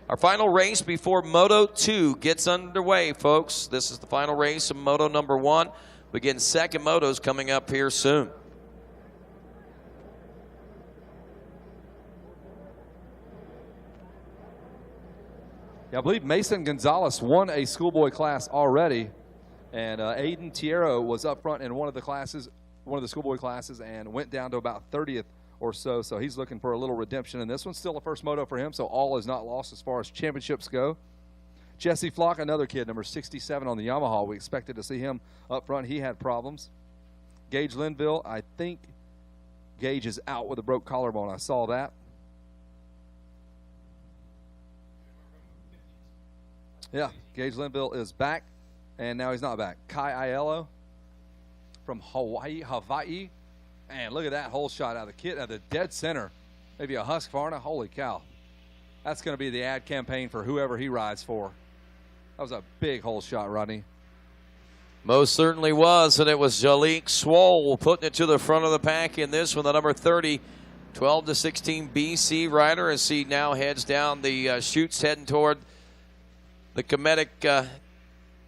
Our final race before Moto 2 gets underway, folks. This is the final race of Moto number 1. Begin second motos coming up here soon. Yeah, I believe Mason Gonzalez won a schoolboy class already, and Aiden Tiero was up front in one of the classes, one of the schoolboy classes, and went down to about 30th or so. So he's looking for a little redemption, and this one's still a first moto for him, so all is not lost as far as championships go. Jesse Flock, another kid, number 67 on the Yamaha. We expected to see him up front. He had problems. Gage Linville, I think Gage is out with a broke collarbone. I saw that. Yeah, Gage Linville is back, and now he's not back. Kai Aiello from Hawaii. Man, look at that hole shot out of the kid at the dead center. Maybe a Husqvarna. Holy cow. That's going to be the ad campaign for whoever he rides for. That was a big hole shot, Rodney. Most certainly was, and it was Jalik Swoll putting it to the front of the pack in this one, the number 30, 12-16 BC rider, as he now heads down the chutes heading toward the Kemetic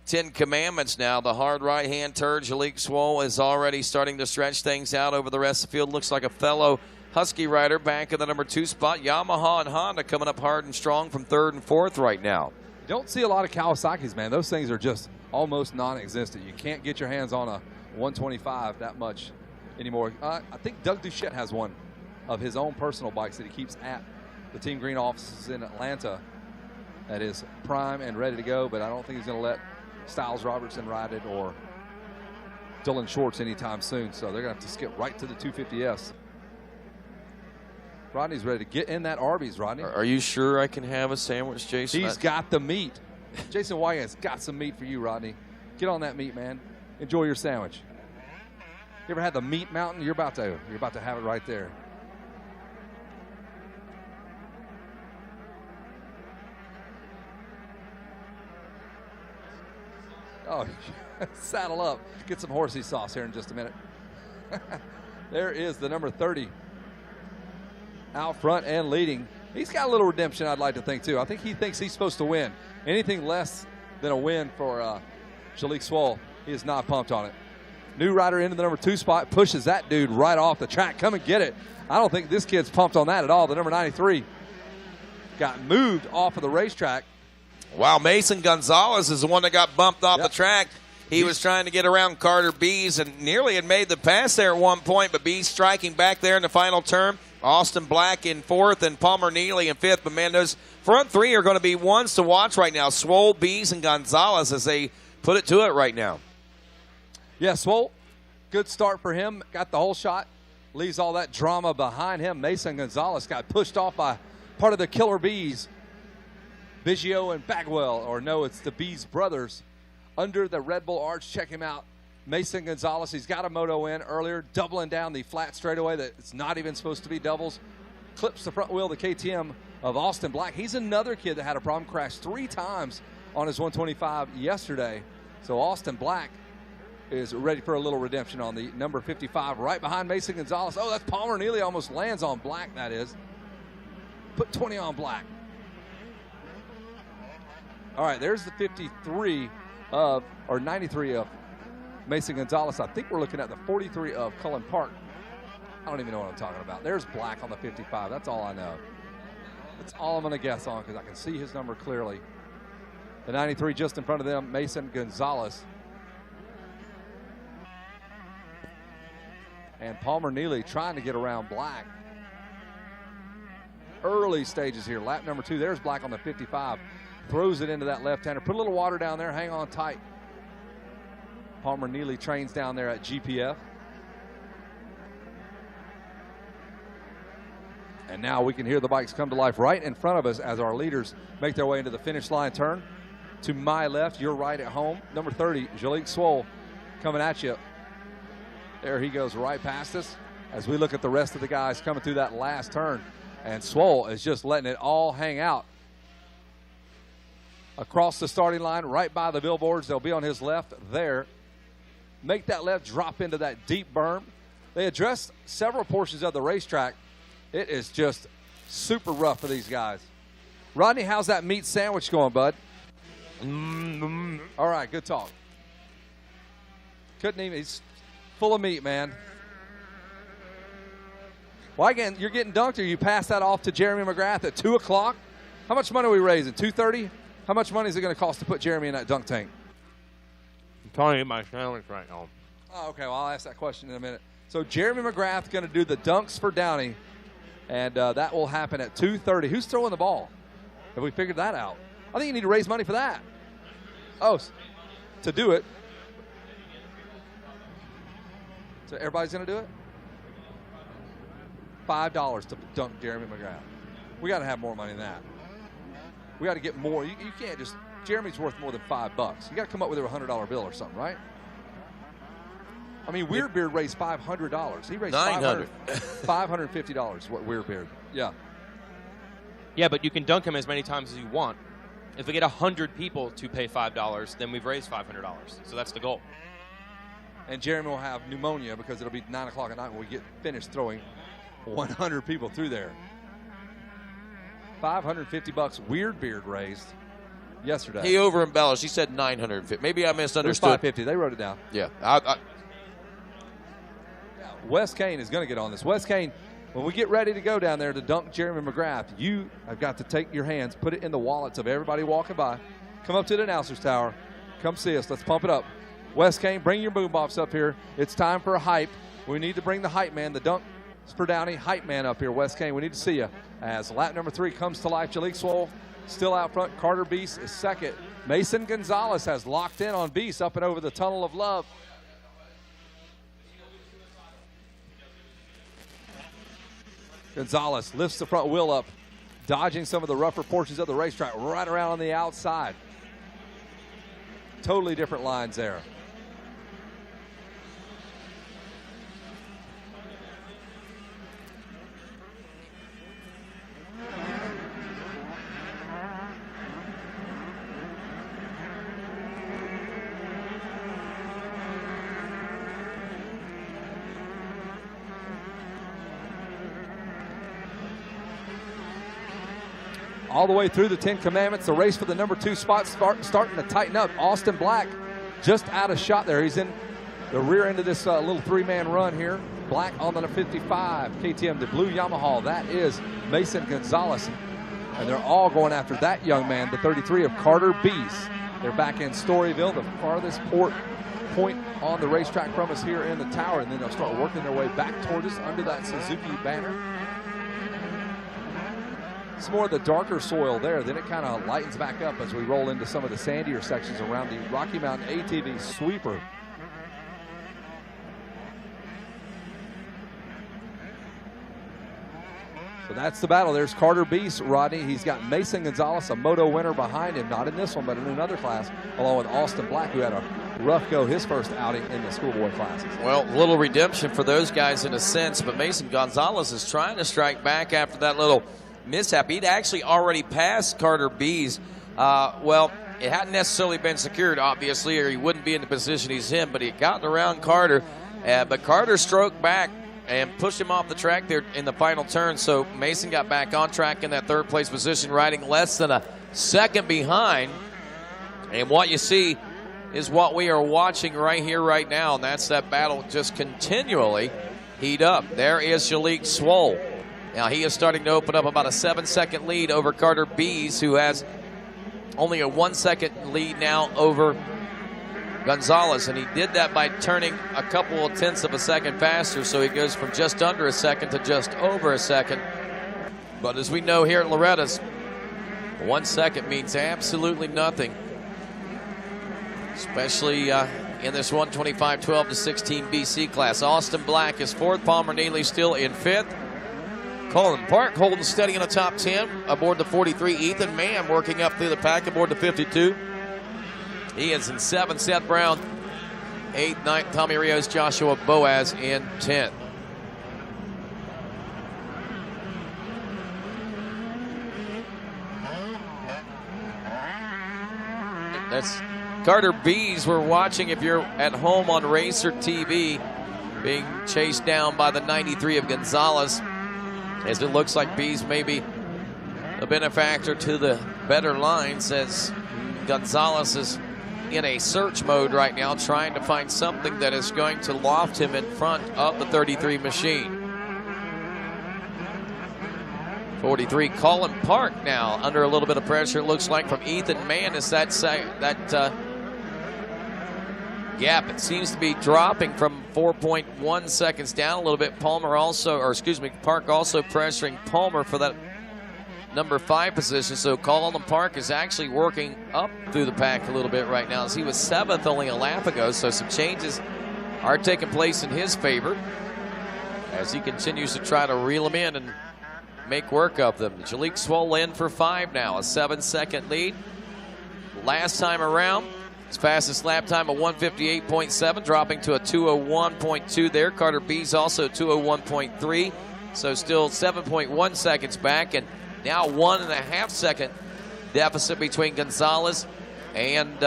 10 Commandments now. The hard right-hand turn, Jalik Swoll is already starting to stretch things out over the rest of the field. Looks like a fellow Husky rider back in the number 2 spot. Yamaha and Honda coming up hard and strong from 3rd and 4th right now. You don't see a lot of Kawasaki's, man. Those things are just almost non-existent. You can't get your hands on a 125 that much anymore. I think Doug Duchette has one of his own personal bikes that he keeps at the Team Green offices in Atlanta that is prime and ready to go, but I don't think he's going to let Styles Robertson ride it or Dylan Schwartz anytime soon, so they're going to have to skip right to the 250S. Rodney's ready to get in that Arby's, Rodney. Are you sure I can have a sandwich, Jason? He's got the meat. Jason White has got some meat for you, Rodney. Get on that meat, man. Enjoy your sandwich. You ever had the meat mountain? You're about to have it right there. Oh, saddle up. Get some horsey sauce here in just a minute. There is the number 30 out front and leading. He's got a little redemption, I'd like to think, too. I think he thinks he's supposed to win. Anything less than a win for Jalik Swoll, he is not pumped on it. New rider into the number 2 spot, pushes that dude right off the track. Come and get it. I don't think this kid's pumped on that at all. The number 93 got moved off of the racetrack. Wow, Mason Gonzalez is the one that got bumped off the track. He was trying to get around Carter Bees and nearly had made the pass there at one point, but Bees striking back there in the final turn. Austin Black in 4th and Palmer Neely in 5th. But, man, those front 3 are going to be ones to watch right now. Swoll, Bees, and Gonzalez as they put it to it right now. Yeah, Swoll, good start for him. Got the whole shot. Leaves all that drama behind him. Mason Gonzalez got pushed off by part of the Killer Bees. Biggio and Bagwell, or no, it's the Bees brothers. Under the Red Bull Arch, check him out. Mason Gonzalez, he's got a moto in earlier, doubling down the flat straightaway that it's not even supposed to be doubles. Clips the front wheel of the KTM of Austin Black. He's another kid that had a problem, crashed 3 times on his 125 yesterday. So Austin Black is ready for a little redemption on the number 55, right behind Mason Gonzalez. Oh, that's Palmer Neely, almost lands on Black, that is. Put 20 on Black. All right, there's the 93 of, or 93 of Mason Gonzalez. I think we're looking at the 43 of Cullen Park. I don't even know what I'm talking about. There's Black on the 55. That's all I know. That's all I'm going to guess on because I can see his number clearly. The 93 just in front of them, Mason Gonzalez. And Palmer Neely trying to get around Black. Early stages here. Lap number 2. There's Black on the 55. Throws it into that left-hander. Put a little water down there. Hang on tight. Palmer Neely trains down there at GPF. And now we can hear the bikes come to life right in front of us as our leaders make their way into the finish line turn. To my left, your right at home. Number 30, Jalik Swoll coming at you. There he goes right past us as we look at the rest of the guys coming through that last turn. And Swoll is just letting it all hang out. Across the starting line, right by the billboards. They'll be on his left there. Make that left drop into that deep berm. They addressed several portions of the racetrack. It is just super rough for these guys. Rodney, how's that meat sandwich going, bud? All right, good talk. Couldn't even, he's full of meat, man. Well, again, you're getting dunked, or you pass that off to Jeremy McGrath at 2 o'clock? How much money are we raising? $230? How much money is it going to cost to put Jeremy in that dunk tank? I'm trying to get my sandwich right now. Oh, okay, well, I'll ask that question in a minute. So Jeremy McGrath going to do the dunks for Downey, and that will happen at 2:30. Who's throwing the ball? Have we figured that out? I think you need to raise money for that. Oh, to do it. So everybody's going to do it? $5 to dunk Jeremy McGrath. We got to have more money than that. We got to get more. You can't just, Jeremy's worth more than $5. You got to come up with a $100 bill or something, right? I mean, Weirdbeard raised $500. He raised $550. What Weirdbeard? Yeah. Yeah, but you can dunk him as many times as you want. If we get 100 people to pay $5, then we've raised $500. So that's the goal. And Jeremy will have pneumonia because it'll be 9 o'clock at night when we get finished throwing 100 people through there. $550 Weirdbeard raised yesterday. He over embellished. He said 950. Maybe I misunderstood. $550. They wrote it down. Yeah. Wes Kane is going to get on this. Wes Kane, when we get ready to go down there to dunk Jeremy McGrath, you have got to take your hands, put it in the wallets of everybody walking by. Come up to the announcer's tower. Come see us. Let's pump it up. Wes Kane, bring your boombox up here. It's time for a hype. We need to bring the hype man, the dunk for Downey hype man up here. Wes Kane, we need to see you. As lap number 3 comes to life, Jalik Swole still out front. Carter Beast is second. Mason Gonzalez has locked in on Beast up and over the Tunnel of Love. Gonzalez lifts the front wheel up, dodging some of the rougher portions of the racetrack right around on the outside. Totally different lines there. All the way through the 10 Commandments, the race for the number 2 spot starting to tighten up. Austin Black just out of shot there. He's in the rear end of this little 3-man run here. Black on the 55 KTM, the blue Yamaha. That is Mason Gonzalez. And they're all going after that young man, the 33 of Carter Bees. They're back in Storyville, the farthest point on the racetrack from us here in the tower. And then they'll start working their way back toward us under that Suzuki banner. It's more of the darker soil there. Then it kind of lightens back up as we roll into some of the sandier sections around the Rocky Mountain ATV sweeper. So that's the battle. There's Carter Beast, Rodney. He's got Mason Gonzalez, a Moto winner behind him. Not in this one, but in another class, along with Austin Black, who had a rough go his first outing in the schoolboy classes. Well, little redemption for those guys in a sense, but Mason Gonzalez is trying to strike back after that little mishap. He'd actually already passed Carter Bees. Well, it hadn't necessarily been secured, obviously, or he wouldn't be in the position he's in, but he had gotten around Carter. But Carter stroked back and pushed him off the track there in the final turn. So Mason got back on track in that third place position, riding less than a second behind. And what you see is what we are watching right here, right now, and that's that battle just continually heat up. There is Jalik Swole. Now he is starting to open up about a 7-second lead over Carter Bees, who has only a 1-second lead now over Gonzalez, and he did that by turning a couple of tenths of a second faster, so he goes from just under a second to just over a second. But as we know here at Loretta's, 1 second means absolutely nothing, especially in this 125 12-16 BC class. Austin Black is 4th, Palmer Neely still in 5th. Colin Park holding steady in the top 10 aboard the 43. Ethan Mann working up through the pack aboard the 52. He is in 7th. Seth Brown 8th, 9th. Tommy Rios, Joshua Boaz in 10th. That's Carter Bees we're watching if you're at home on Racer TV, being chased down by the 93 of Gonzalez, as it looks like Bees maybe the benefactor to the better lines, as Gonzalez is in a search mode right now, trying to find something that is going to loft him in front of the 33 machine. 43, Colin Park now under a little bit of pressure, it looks like, from Ethan Mann, as that gap, it seems to be dropping from 4.1 seconds down a little bit. Park also pressuring Palmer for that number 5 position. So Colin Park is actually working up through the pack a little bit right now, as he was 7th only a lap ago. So some changes are taking place in his favor as he continues to try to reel them in and make work of them. Jalek Swoll in for 5 now, a 7-second lead. Last time around, his fastest lap time of 158.7, dropping to a 201.2 there. Carter B's also 201.3, so still 7.1 seconds back, and now 1.5 second deficit between Gonzalez and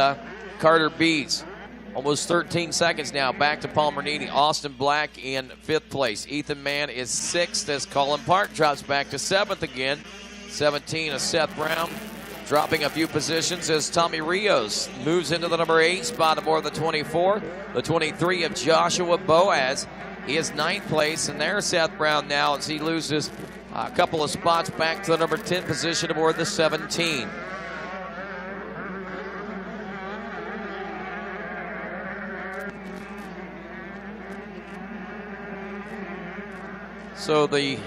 Carter B's. Almost 13 seconds now back to Paul Mernini. Austin Black in 5th place. Ethan Mann is 6th as Colin Park drops back to 7th again. 17 is Seth Brown, dropping a few positions as Tommy Rios moves into the number 8 spot aboard the 24. The 23 of Joshua Boaz is 9th place, and there's Seth Brown now as he loses a couple of spots back to the number 10 position aboard the 17. So the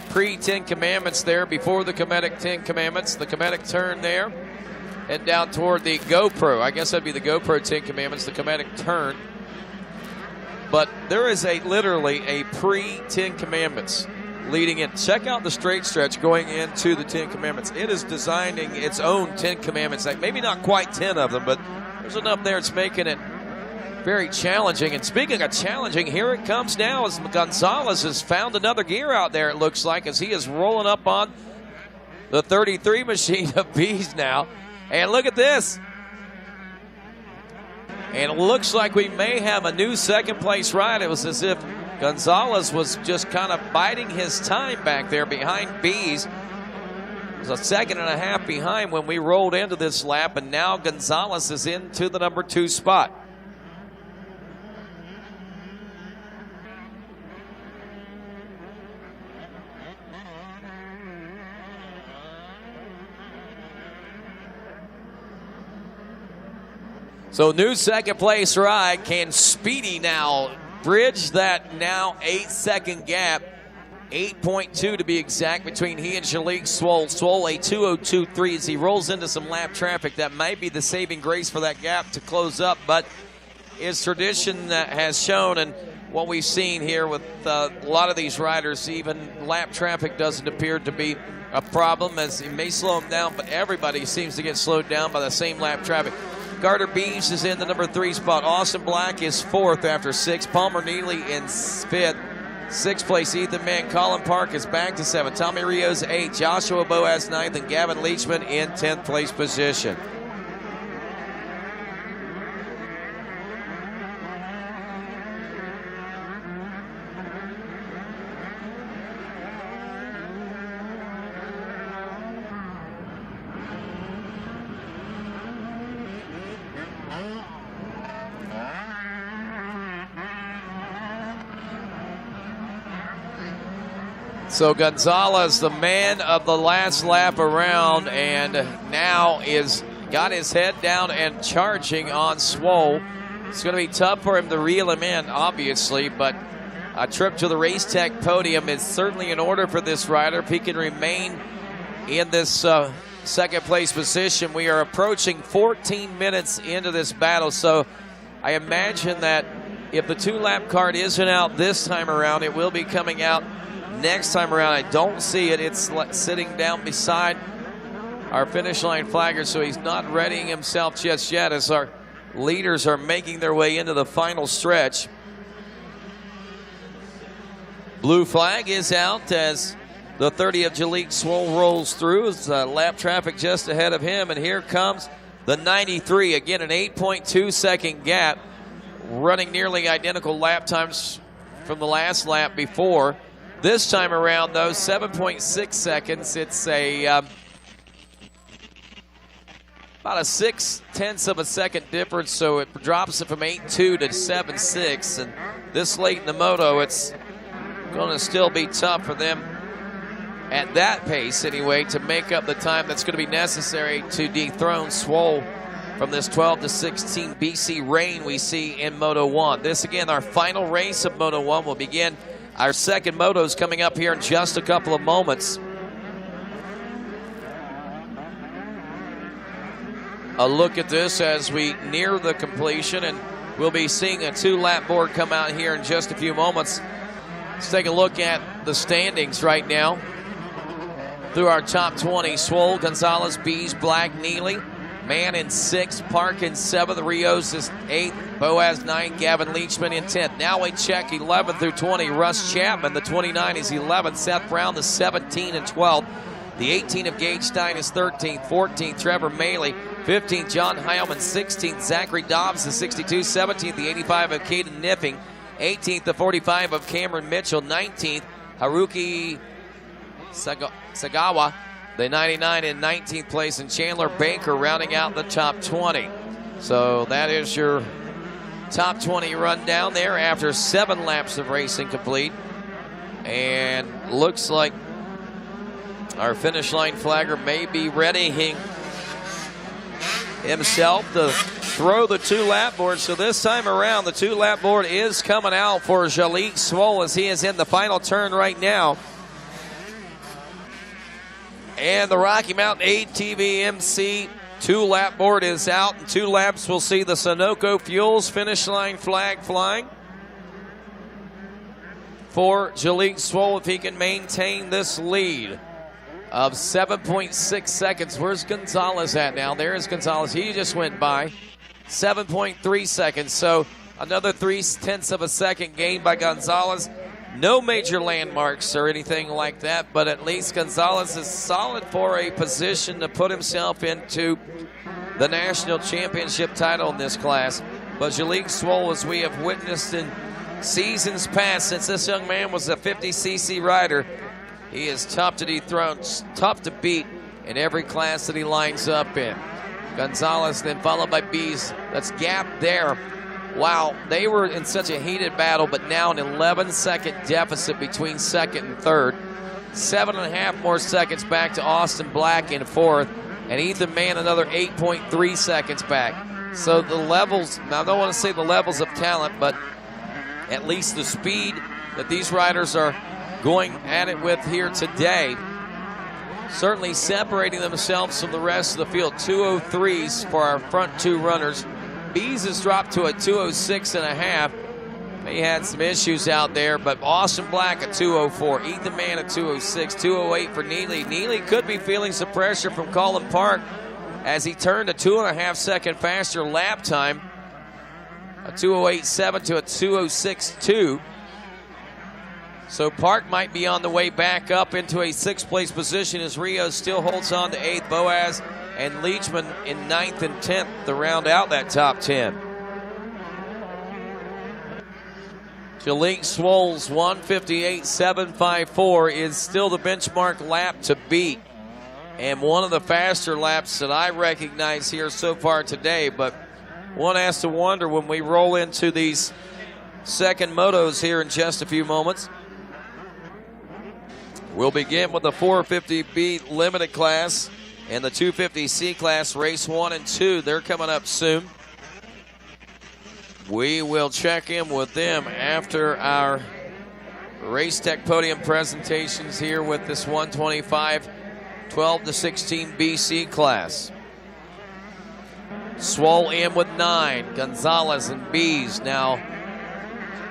pre-10 Commandments there, before the Comedic 10 Commandments, the Comedic turn there, head down toward the GoPro. I guess that'd be the GoPro 10 Commandments, the Comedic turn. But there is literally a pre-10 Commandments leading in. Check out the straight stretch going into the 10 Commandments. It is designing its own 10 Commandments. Like, maybe not quite 10 of them, but there's enough there. It's making it very challenging. And speaking of challenging, here it comes now as Gonzalez has found another gear out there, it looks like, as he is rolling up on the 33 machine of B's now. And look at this. And it looks like we may have a new second place ride. It was as if Gonzalez was just kind of biding his time back there behind B's. It was a 1.5 seconds behind when we rolled into this lap, and now Gonzalez is into the number 2 spot. So new second place ride. Can Speedy now bridge that now 8-second gap? 8.2 to be exact between he and Jalek Swoll. Swoll a 2:02.3 as he rolls into some lap traffic. That might be the saving grace for that gap to close up, but as tradition has shown, and what we've seen here with a lot of these riders, even lap traffic doesn't appear to be a problem, as it may slow them down, but everybody seems to get slowed down by the same lap traffic. Carter Bees is in the number 3 spot. Austin Black is 4th after 6. Palmer Neely in 5th. 6th place, Ethan Mann. Colin Park is back to 7. Tommy Rios 8. Joshua Boaz 9th. And Gavin Leachman in 10th place position. So Gonzalez, the man of the last lap around, and now is got his head down and charging on Swoll. It's going to be tough for him to reel him in, obviously, but a trip to the Race Tech podium is certainly in order for this rider. If he can remain in this second place position, we are approaching 14 minutes into this battle. So I imagine that if the 2-lap card isn't out this time around, it will be coming out next time around. I don't see it. It's sitting down beside our finish line flagger, so he's not readying himself just yet as our leaders are making their way into the final stretch. Blue flag is out as the 30 of Jalek Swoll rolls through. It's lap traffic just ahead of him, and here comes the 93. Again, an 8.2 second gap, running nearly identical lap times from the last lap before. This time around, though, 7.6 seconds. It's about a 0.6 of a second difference, so it drops it from 8.2 to 7.6. And this late in the moto, it's going to still be tough for them at that pace anyway to make up the time that's going to be necessary to dethrone Swole from this 12 to 16 BC reign we see in Moto 1. This, again, our final race of Moto 1 will begin. Our second motos coming up here in just a couple of moments. A look at this as we near the completion, and we'll be seeing a 2-lap board come out here in just a few moments. Let's take a look at the standings right now. Through our top 20, Swole, Gonzalez, Bees, Black, Neely, Mann in 6th, Park in 7th, Rios is 8th, Boaz 9th, Gavin Leachman in 10th. Now we check 11 through 20. Russ Chapman, the 29, is 11th. Seth Brown, the 17 and 12th. The 18 of Gage Stein is 13th. 14th, Trevor Maley. 15th, John Heilman. 16th, Zachary Dobbs, the 62. 17th, the 85 of Caden Nipping. 18th, the 45 of Cameron Mitchell. 19th, Haruki Sagawa, the 99 in 19th place, and Chandler Baker rounding out the top 20. So that is your top 20 rundown there after 7 laps of racing complete. And looks like our finish line flagger may be readying himself to throw the 2-lap board. So this time around, the 2-lap board is coming out for Jalik Swole as he is in the final turn right now. And the Rocky Mountain ATVMC 2-lap board is out. In 2 laps, we'll see the Sunoco Fuels finish line flag flying for Jalik Swole if he can maintain this lead of 7.6 seconds. Where's Gonzalez at now? There is Gonzalez. He just went by. 7.3 seconds. So another 0.3 of a second gained by Gonzalez. No major landmarks or anything like that, but at least Gonzalez is solid for a position to put himself into the national championship title in this class. But Jalik Swole, as we have witnessed in seasons past, since this young man was a 50cc rider, he is tough to dethrone, tough to beat in every class that he lines up in. Gonzalez then followed by Bees. That's gap there. Wow, they were in such a heated battle, but now an 11-second deficit between second and third. 7.5 more seconds back to Austin Black in 4th, and Ethan Mann another 8.3 seconds back. So the levels, now I don't want to say the levels of talent, but at least the speed that these riders are going at it with here today, certainly separating themselves from the rest of the field. 203s for our front 2 runners. Bees has dropped to a 206.5. He had some issues out there, but Austin Black at 204, Ethan Mann at 206, 208 for Neely. Neely could be feeling some pressure from Colin Park as he turned a 2.5 second faster lap time, a 208.7 to a 206.2. So Park might be on the way back up into a 6th place position as Rios still holds on to 8th. Boaz and Leachman in 9th and 10th to round out that top 10. Jalik Swole's 1:58.754 is still the benchmark lap to beat, and one of the faster laps that I recognize here so far today. But one has to wonder when we roll into these second motos here in just a few moments. We'll begin with the 450B limited class and the 250C class, race 1 and 2. They're coming up soon. We will check in with them after our Race Tech Podium presentations here with this 125 12 to 16 BC class. Swole in with 9. Gonzalez and Bees now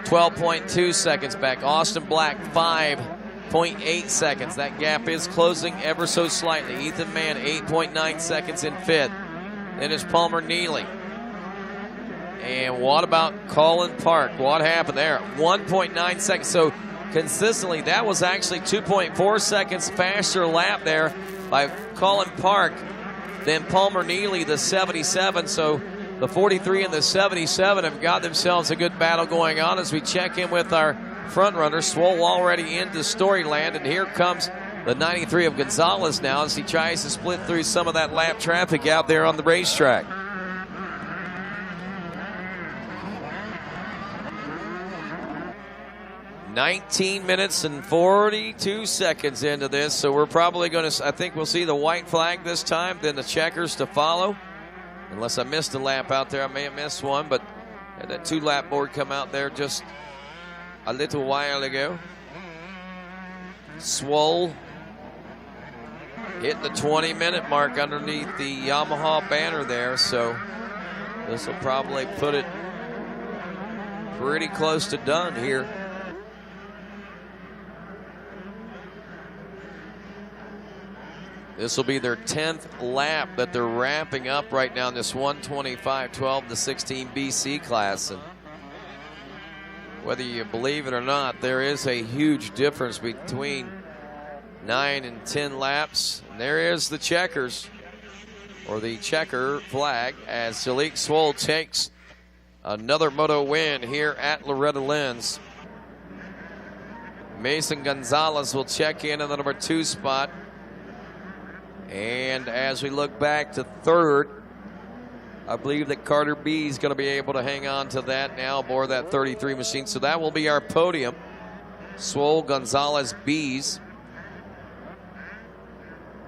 12.2 seconds back. Austin Black 5.8 seconds. That gap is closing ever so slightly. Ethan Mann 8.9 seconds in 5th. Then is Palmer Neely. And what about Colin Park? What happened there? 1.9 seconds. So consistently, that was actually 2.4 seconds faster lap there by Colin Park than Palmer Neely, the 77. So the 43 and the 77 have got themselves a good battle going on as we check in with our front runner. Swole already into Storyland, and here comes the 93 of Gonzalez now as he tries to split through some of that lap traffic out there on the racetrack. "19 minutes and 42 seconds into this, so we're probably going to, I think we'll see the white flag this time, then the checkers to follow. Unless I missed a lap out there, I may have missed one, but had that 2-lap board come out there just a little while ago. Swole hit the 20-minute mark underneath the Yamaha banner there, so this will probably put it pretty close to done here. This will be their 10th lap that they're wrapping up right now in this 125 12 to 16 BC class. And whether you believe it or not, there is a huge difference between 9 and 10 laps. And there is the checkers, or the checker flag, as Jalek Swole takes another moto win here at Loretta Lynn's. Mason Gonzalez will check in the number 2 spot. And as we look back to 3rd, I believe that Carter B is going to be able to hang on to that now aboard that 33 machine. So that will be our podium. Swole, Gonzalez, B's.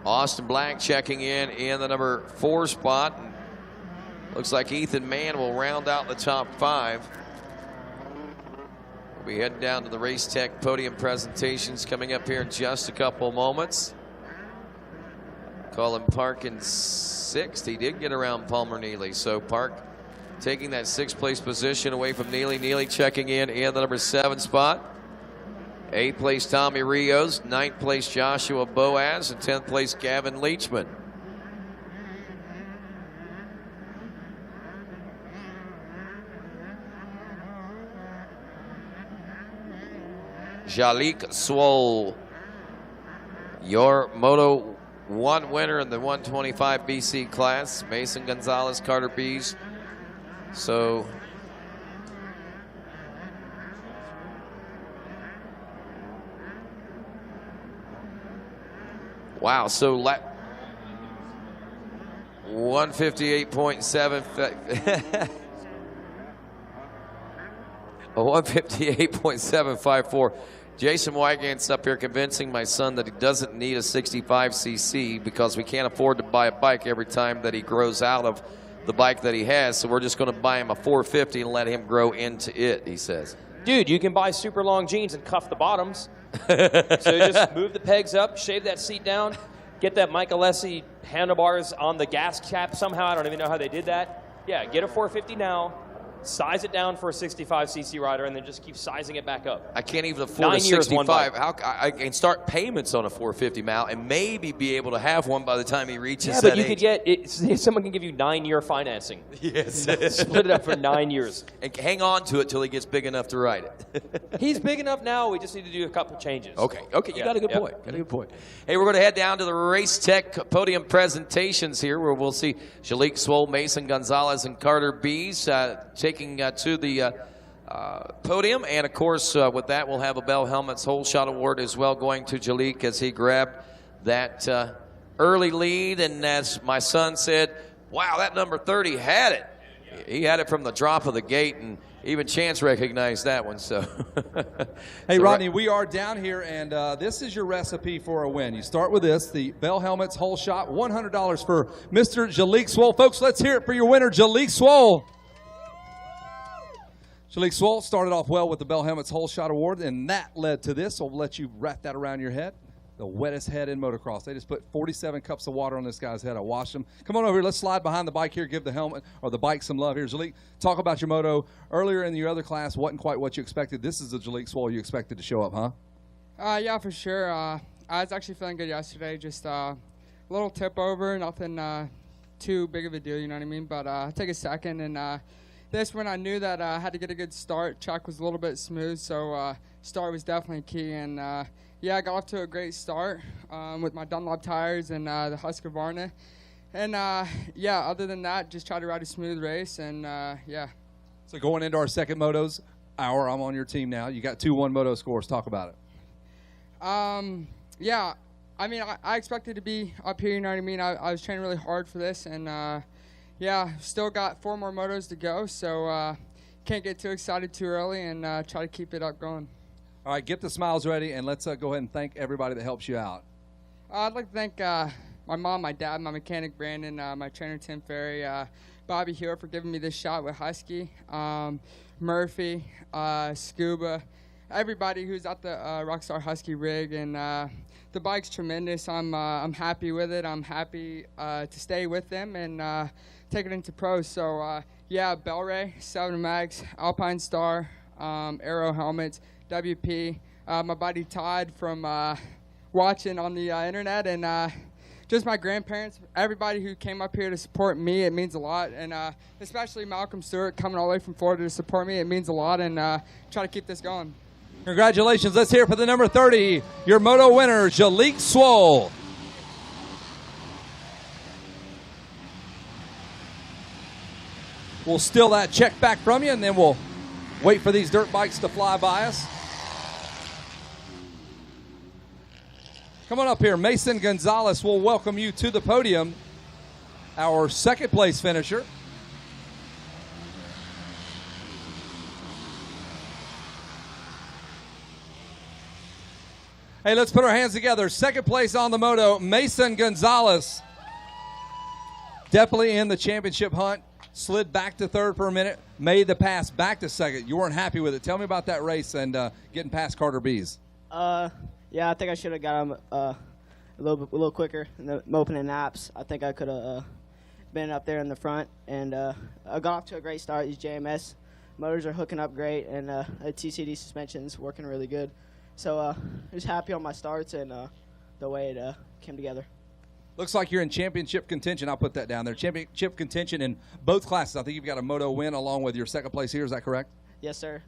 Austin Black checking in the number 4 spot. Looks like Ethan Mann will round out the top 5. We'll be heading down to the Race Tech podium presentations coming up here in just a couple moments. Colin Park in 6th. He did get around Palmer Neely. So Park taking that 6th place position away from Neely. Neely checking in the number 7 spot. 8th place Tommy Rios. 9th place Joshua Boaz. And 10th place Gavin Leachman. Jalek Swole, your Moto 1 winner in the 125 BC class. Mason Gonzalez, Carter Bees. So wow, so 158.7 158.754. Jason Wygant's up here convincing my son that he doesn't need a 65cc because we can't afford to buy a bike every time that he grows out of the bike that he has. So we're just going to buy him a 450 and let him grow into it, he says. Dude, you can buy super long jeans and cuff the bottoms. So just move the pegs up, shave that seat down, get that Michael Lessie handlebars on the gas cap somehow. I don't even know how they did that. Yeah, get a 450 now. Size it down for a 65cc rider, and then just keep sizing it back up. I can't even afford a 65. How I can start payments on a 450 mile and maybe be able to have one by the time he reaches that but you age. could get it. Someone can give you 9-year financing. Yes. Split it up for 9 years. And hang on to it till he gets big enough to ride it. He's big enough now. We just need to do a couple changes. Okay. You got a good point. Got a good point. Hey, we're going to head down to the Race Tech podium presentations here, where we'll see Jalek Swole, Mason Gonzalez, and Carter Bees taking to the podium. And, of course, with that, we'll have a Bell Helmets Whole Shot Award as well going to Jalek as he grabbed that early lead. And as my son said, wow, that number 30 had it. He had it from the drop of the gate, and even Chance recognized that one. So, hey, Rodney, we are down here, and this is your recipe for a win. You start with this, the Bell Helmets Whole Shot, $100 for Mr. Jalek Swole. Folks, let's hear it for your winner, Jalek Swole. Jalek Swole started off well with the Bell Helmets Whole Shot Award, and that led to this. So we'll let you wrap that around your head. The wettest head in motocross. They just put 47 cups of water on this guy's head. I washed him. Come on over here. Let's slide behind the bike here. Give the helmet or the bike some love here. Jalek, talk about your moto. Earlier in your other class, wasn't quite what you expected. This is the Jalek Swole you expected to show up, huh? Yeah, for sure. I was actually feeling good yesterday. Just a little tip over, nothing too big of a deal, you know what I mean? But take a second, and this when I knew that I had to get a good start. Track was a little bit smooth, so start was definitely key. And yeah, I got off to a great start with my Dunlop tires and the Husqvarna. And yeah, other than that, just try to ride a smooth race, and yeah. So going into our second motos, hour. I'm on your team now. You got 2-1 Moto scores. Talk about it. Yeah, I mean, I expected to be up here, you know what I mean? I was training really hard for this, and yeah, still got 4 more motos to go, so can't get too excited too early, and try to keep it up going. All right, get the smiles ready, and let's go ahead and thank everybody that helps you out. I'd like to thank my mom, my dad, my mechanic Brandon, my trainer Tim Ferry, Bobby Hewitt for giving me this shot with Husky, Murphy, Scuba, everybody who's at the Rockstar Husky rig, and the bike's tremendous. I'm happy with it. I'm happy to stay with them and take it into pros. So yeah, Bellray, 7 Max, Alpine Star, Aero helmets, WP, my buddy Todd from watching on the internet, and just my grandparents, everybody who came up here to support me. It means a lot, and especially Malcolm Stewart coming all the way from Florida to support me. It means a lot, and try to keep this going. Congratulations. Let's hear for the number 30, your Moto winner, Jalik Swole. We'll steal that check back from you, and then we'll wait for these dirt bikes to fly by us. Come on up here. Mason Gonzalez will welcome you to the podium, our second place finisher. Hey, let's put our hands together. Second place on the moto, Mason Gonzalez. Definitely in the championship hunt. Slid back to third for a minute. Made the pass back to second. You weren't happy with it. Tell me about that race and getting past Carter Bees. Yeah, I think I should have got him a little quicker in the opening laps. I think I could have been up there in the front. And I got off to a great start. These JMS motors are hooking up great, and the TCD suspension's working really good. So I was happy on my starts and the way it came together. Looks like you're in championship contention. I'll put that down there. Championship contention in both classes. I think you've got a moto win along with your second place here. Is that correct? Yes, sir.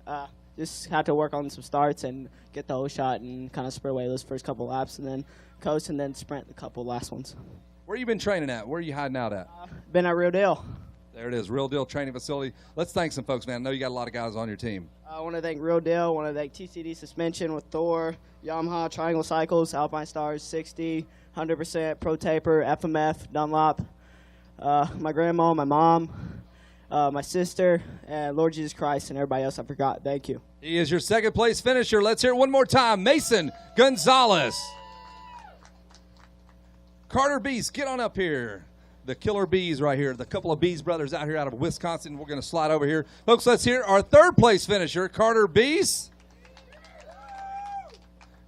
Just had to work on some starts and get the whole shot and kind of spur away those first couple laps and then coast and then sprint the couple last ones. Where you been training at? Where are you hiding out at? Been at Real Deal. There it is, Real Deal Training Facility. Let's thank some folks, man. I know you got a lot of guys on your team. I want to thank Real Deal. I want to thank TCD Suspension with Thor, Yamaha, Triangle Cycles, Alpine Stars, 60, 100%, Pro Taper, FMF, Dunlop, my grandma, my mom, my sister, and Lord Jesus Christ, and everybody else I forgot. Thank you. He is your second place finisher. Let's hear it one more time. Mason Gonzalez. Carter Bees, get on up here. The Killer Bees right here. The couple of Bees brothers out here out of Wisconsin. We're going to slide over here. Folks, let's hear our third place finisher, Carter Bees.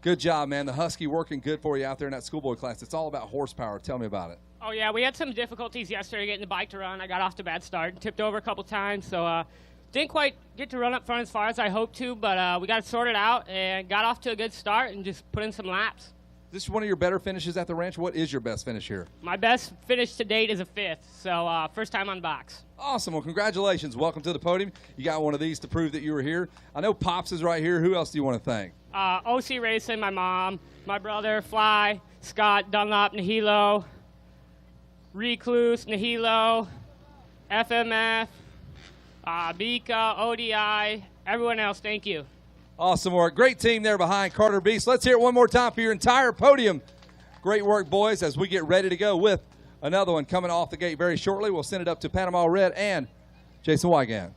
Good job, man. The Husky working good for you out there in that schoolboy class. It's all about horsepower. Tell me about it. Oh, yeah, we had some difficulties yesterday getting the bike to run. I got off to a bad start, tipped over a couple times, so didn't quite get to run up front as far as I hoped to, but we got it sorted out and got off to a good start and just put in some laps. Is this one of your better finishes at the ranch? What is your best finish here? My best finish to date is a 5th, so first time on box. Awesome. Well, congratulations. Welcome to the podium. You got one of these to prove that you were here. I know Pops is right here. Who else do you want to thank? OC Racing, my mom, my brother, Fly, Scott, Dunlop, Nahilo, Recluse, Nahilo, FMF, Bika, ODI, everyone else, thank you. Awesome work. Great team there behind Carter Beast. Let's hear it one more time for your entire podium. Great work, boys, as we get ready to go with another one coming off the gate very shortly. We'll send it up to Panama Red and Jason Wygant.